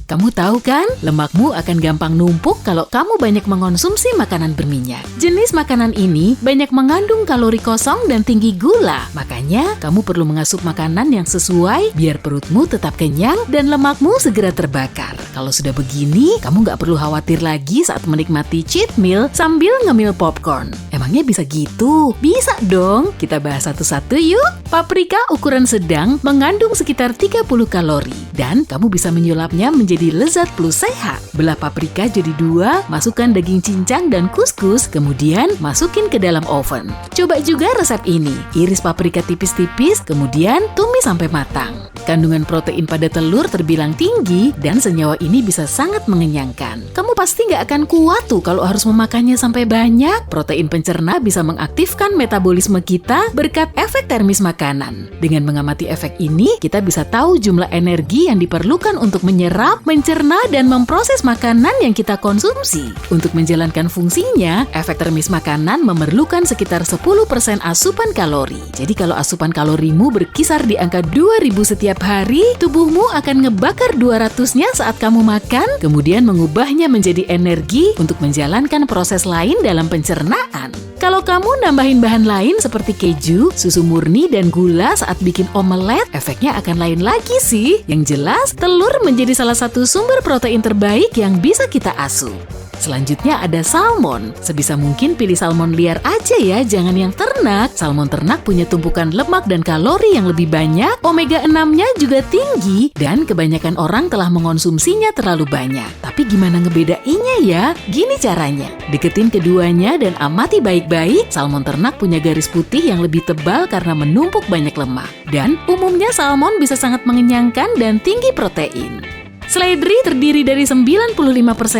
Kamu tahu kan, lemakmu akan gampang numpuk kalau kamu banyak mengonsumsi makanan berminyak. Jenis makanan ini banyak mengandung kalori kosong dan tinggi gula. Makanya, kamu perlu mengasup makanan yang sesuai biar perutmu tetap kenyang dan lemakmu segera terbakar. Kalau sudah begini, kamu nggak perlu khawatir lagi saat menikmati cheat meal sambil ngemil popcorn. Emangnya bisa gitu? Bisa dong. Kita bahas satu-satu yuk. Paprika ukuran sedang mengandung sekitar 30 kalori. Dan kamu bisa menyulapnya menjadi lezat plus sehat. Belah paprika jadi 2, masukkan daging cincang dan kuskus, kemudian masukin ke dalam oven. Coba juga resep ini. Iris paprika tipis-tipis, kemudian tumis sampai matang. Kandungan protein pada telur terbilang tinggi dan senyawa ini bisa sangat mengenyangkan. Kamu pasti nggak akan kuat tuh kalau harus memakannya sampai banyak. Protein pencerna bisa mengaktifkan metabolisme kita berkat efek termis makanan. Dengan mengamati efek ini, kita bisa tahu jumlah energi yang diperlukan untuk menyerap, mencerna, dan memproses makanan yang kita konsumsi. Untuk menjalankan fungsinya, efek termis makanan memerlukan sekitar 10% asupan kalori. Jadi kalau asupan kalorimu berkisar di angka 2000 setiap hari, tubuhmu akan ngebakar 200-nya saat kamu makan, kemudian mengubahnya menjadi energi untuk menjalankan proses lain dalam pencernaan. Kalau kamu nambahin bahan lain seperti keju, susu murni, dan gula saat bikin omelet, efeknya akan lain lagi sih. Yang jelas, telur menjadi salah satu sumber protein terbaik yang bisa kita asup. Selanjutnya ada salmon. Sebisa mungkin pilih salmon liar aja ya, jangan yang ternak. Salmon ternak punya tumpukan lemak dan kalori yang lebih banyak, omega 6-nya juga tinggi, dan kebanyakan orang telah mengonsumsinya terlalu banyak. Tapi gimana ngebedainnya ya? Gini caranya. Deketin keduanya dan amati baik-baik. Salmon ternak punya garis putih yang lebih tebal karena menumpuk banyak lemak. Dan umumnya salmon bisa sangat mengenyangkan dan tinggi protein. Seledri terdiri dari 95%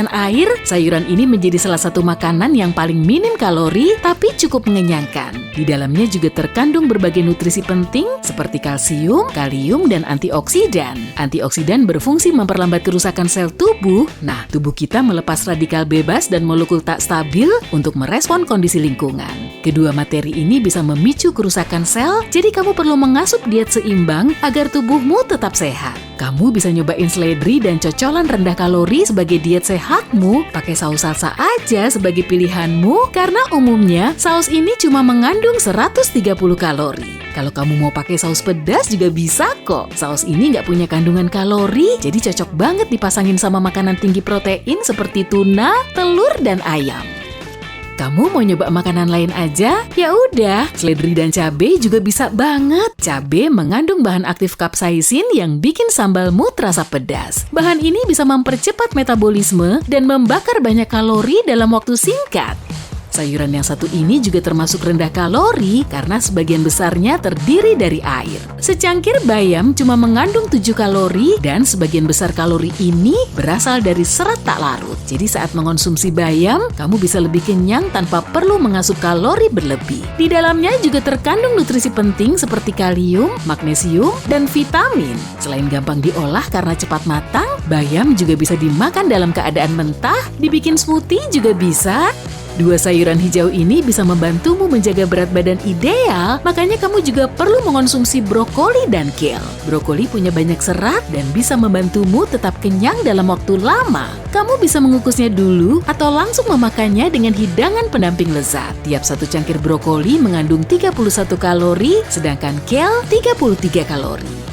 air, sayuran ini menjadi salah satu makanan yang paling minim kalori tapi cukup mengenyangkan. Di dalamnya juga terkandung berbagai nutrisi penting seperti kalsium, kalium, dan antioksidan. Antioksidan berfungsi memperlambat kerusakan sel tubuh. Nah, tubuh kita melepas radikal bebas dan molekul tak stabil untuk merespon kondisi lingkungan. Kedua materi ini bisa memicu kerusakan sel, jadi kamu perlu mengasup diet seimbang agar tubuhmu tetap sehat. Kamu bisa nyobain seledri dan cocolan rendah kalori sebagai diet sehatmu. Pakai saus salsa aja sebagai pilihanmu, karena umumnya saus ini cuma mengandung 130 kalori. Kalau kamu mau pakai saus pedas juga bisa kok. Saus ini nggak punya kandungan kalori, jadi cocok banget dipasangin sama makanan tinggi protein seperti tuna, telur, dan ayam. Kamu mau nyoba makanan lain aja? Ya udah, seledri dan cabai juga bisa banget. Cabai mengandung bahan aktif kapsaisin yang bikin sambalmu terasa pedas. Bahan ini bisa mempercepat metabolisme dan membakar banyak kalori dalam waktu singkat. Sayuran yang satu ini juga termasuk rendah kalori karena sebagian besarnya terdiri dari air. Secangkir bayam cuma mengandung 7 kalori dan sebagian besar kalori ini berasal dari serat tak larut. Jadi saat mengonsumsi bayam, kamu bisa lebih kenyang tanpa perlu mengasup kalori berlebih. Di dalamnya juga terkandung nutrisi penting seperti kalium, magnesium, dan vitamin. Selain gampang diolah karena cepat matang, bayam juga bisa dimakan dalam keadaan mentah, dibikin smoothie juga bisa. Dua sayuran hijau ini bisa membantumu menjaga berat badan ideal, makanya kamu juga perlu mengonsumsi brokoli dan kale. Brokoli punya banyak serat dan bisa membantumu tetap kenyang dalam waktu lama. Kamu bisa mengukusnya dulu atau langsung memakannya dengan hidangan pendamping lezat. Tiap satu cangkir brokoli mengandung 31 kalori, sedangkan kale 33 kalori.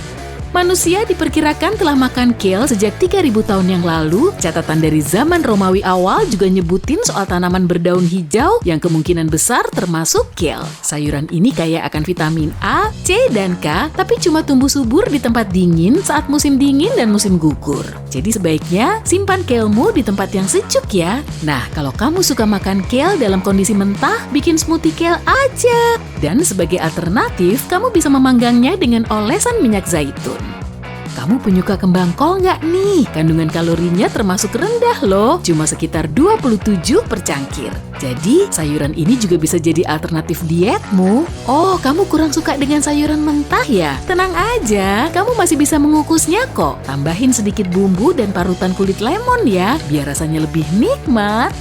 Manusia diperkirakan telah makan kale sejak 3000 tahun yang lalu. Catatan dari zaman Romawi awal juga nyebutin soal tanaman berdaun hijau yang kemungkinan besar termasuk kale. Sayuran ini kaya akan vitamin A, C, dan K, tapi cuma tumbuh subur di tempat dingin saat musim dingin dan musim gugur. Jadi sebaiknya simpan kalemu di tempat yang sejuk ya. Nah, kalau kamu suka makan kale dalam kondisi mentah, bikin smoothie kale aja. Dan sebagai alternatif, kamu bisa memanggangnya dengan olesan minyak zaitun. Kamu penyuka kembang kol nggak nih? Kandungan kalorinya termasuk rendah loh, cuma sekitar 27 per cangkir. Jadi, sayuran ini juga bisa jadi alternatif dietmu. Oh, kamu kurang suka dengan sayuran mentah ya? Tenang aja, kamu masih bisa mengukusnya kok. Tambahin sedikit bumbu dan parutan kulit lemon ya, biar rasanya lebih nikmat.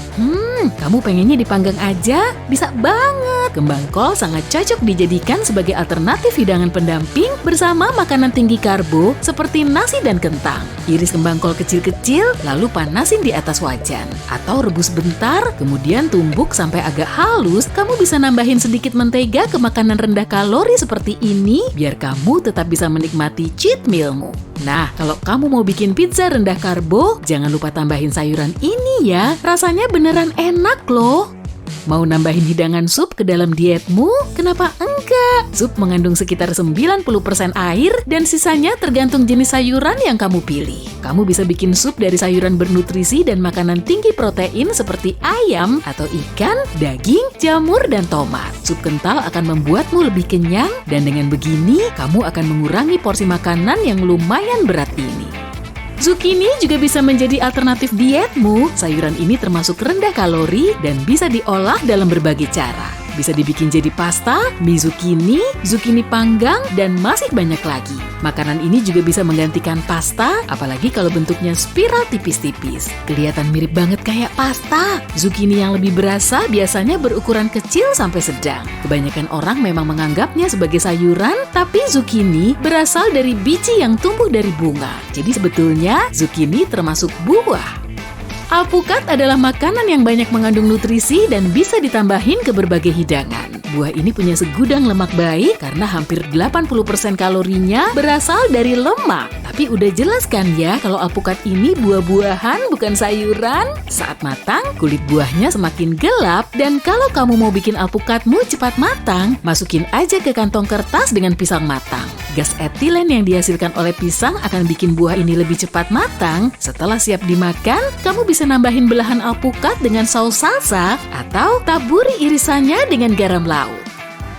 Kamu pengennya dipanggang aja? Bisa banget. Kembang kol sangat cocok dijadikan sebagai alternatif hidangan pendamping bersama makanan tinggi karbo seperti seperti nasi dan kentang. Iris kembang kol kecil-kecil, lalu panasin di atas wajan. Atau rebus bentar, kemudian tumbuk sampai agak halus. Kamu bisa nambahin sedikit mentega ke makanan rendah kalori seperti ini, biar kamu tetap bisa menikmati cheat mealmu. Nah, kalau kamu mau bikin pizza rendah karbo, jangan lupa tambahin sayuran ini ya. Rasanya beneran enak loh. Mau nambahin hidangan sup ke dalam dietmu? Kenapa enggak? Sup mengandung sekitar 90% air dan sisanya tergantung jenis sayuran yang kamu pilih. Kamu bisa bikin sup dari sayuran bernutrisi dan makanan tinggi protein seperti ayam atau ikan, daging, jamur, dan tomat. Sup kental akan membuatmu lebih kenyang dan dengan begini kamu akan mengurangi porsi makanan yang lumayan berat ini. Zucchini juga bisa menjadi alternatif dietmu. Sayuran ini termasuk rendah kalori dan bisa diolah dalam berbagai cara. Bisa dibikin jadi pasta, mie zucchini, zucchini panggang, dan masih banyak lagi. Makanan ini juga bisa menggantikan pasta, apalagi kalau bentuknya spiral tipis-tipis. Kelihatan mirip banget kayak pasta. Zucchini yang lebih berasa biasanya berukuran kecil sampai sedang. Kebanyakan orang memang menganggapnya sebagai sayuran, tapi zucchini berasal dari biji yang tumbuh dari bunga. Jadi sebetulnya zucchini termasuk buah. Alpukat adalah makanan yang banyak mengandung nutrisi dan bisa ditambahin ke berbagai hidangan. Buah ini punya segudang lemak baik karena hampir 80% kalorinya berasal dari lemak. Tapi udah jelas kan ya kalau alpukat ini buah-buahan bukan sayuran? Saat matang, kulit buahnya semakin gelap dan kalau kamu mau bikin alpukatmu cepat matang, masukin aja ke kantong kertas dengan pisang matang. Gas etilen yang dihasilkan oleh pisang akan bikin buah ini lebih cepat matang. Setelah siap dimakan, kamu bisa nambahin belahan alpukat dengan saus salsa atau taburi irisannya dengan garam laut.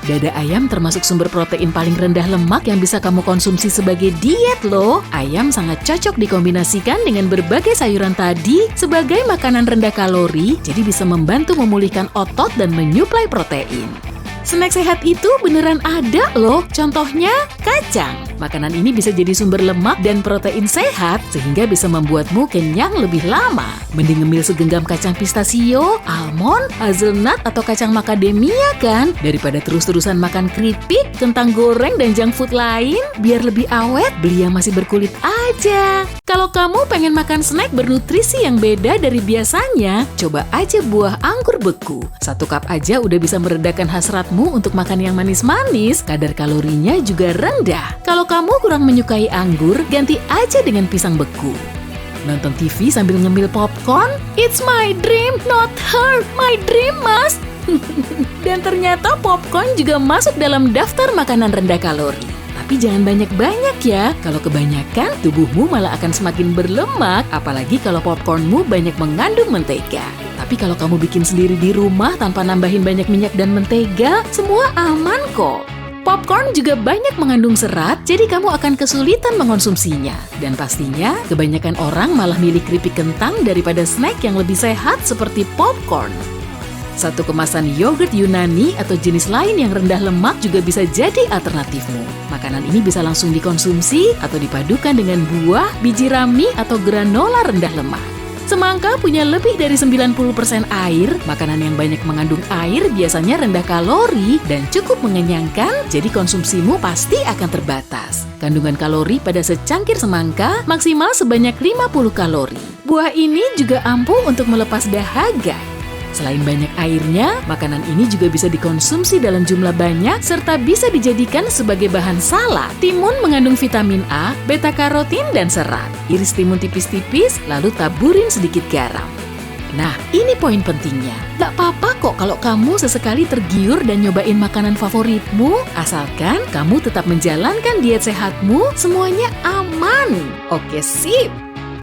Dada ayam termasuk sumber protein paling rendah lemak yang bisa kamu konsumsi sebagai diet loh. Ayam sangat cocok dikombinasikan dengan berbagai sayuran tadi sebagai makanan rendah kalori, jadi bisa membantu memulihkan otot dan menyuplai protein. Snack sehat itu beneran ada loh, contohnya kacang. Makanan ini bisa jadi sumber lemak dan protein sehat sehingga bisa membuatmu kenyang lebih lama. Mending ngemil segenggam kacang pistachio, almond, hazelnut, atau kacang macadamia kan? Daripada terus-terusan makan keripik, kentang goreng, dan junk food lain. Biar lebih awet, beli yang masih berkulit aja. Kalau kamu pengen makan snack bernutrisi yang beda dari biasanya, coba aja buah anggur beku. 1 cup aja udah bisa meredakan hasratmu untuk makan yang manis-manis, kadar kalorinya juga rendah. Kalau kamu kurang menyukai anggur, ganti aja dengan pisang beku. Nonton TV sambil ngemil popcorn? It's my dream, not her. My dream, mas. Dan ternyata popcorn juga masuk dalam daftar makanan rendah kalori. Tapi jangan banyak-banyak ya. Kalau kebanyakan, tubuhmu malah akan semakin berlemak, apalagi kalau popcornmu banyak mengandung mentega. Tapi kalau kamu bikin sendiri di rumah tanpa nambahin banyak minyak dan mentega, semua aman kok. Popcorn juga banyak mengandung serat, jadi kamu akan kesulitan mengonsumsinya. Dan pastinya, kebanyakan orang malah milih keripik kentang daripada snack yang lebih sehat seperti popcorn. 1 kemasan yogurt Yunani atau jenis lain yang rendah lemak juga bisa jadi alternatifmu. Makanan ini bisa langsung dikonsumsi atau dipadukan dengan buah, biji rami, atau granola rendah lemak. Semangka punya lebih dari 90% air. Makanan yang banyak mengandung air biasanya rendah kalori dan cukup mengenyangkan, jadi konsumsimu pasti akan terbatas. Kandungan kalori pada secangkir semangka maksimal sebanyak 50 kalori. Buah ini juga ampuh untuk melepas dahaga. Selain banyak airnya, makanan ini juga bisa dikonsumsi dalam jumlah banyak serta bisa dijadikan sebagai bahan salad. Timun mengandung vitamin A, beta-karotin, dan serat. Iris timun tipis-tipis, lalu taburin sedikit garam. Nah, ini poin pentingnya. Gak apa-apa kok kalau kamu sesekali tergiur dan nyobain makanan favoritmu, asalkan kamu tetap menjalankan diet sehatmu, semuanya aman. Oke, sip!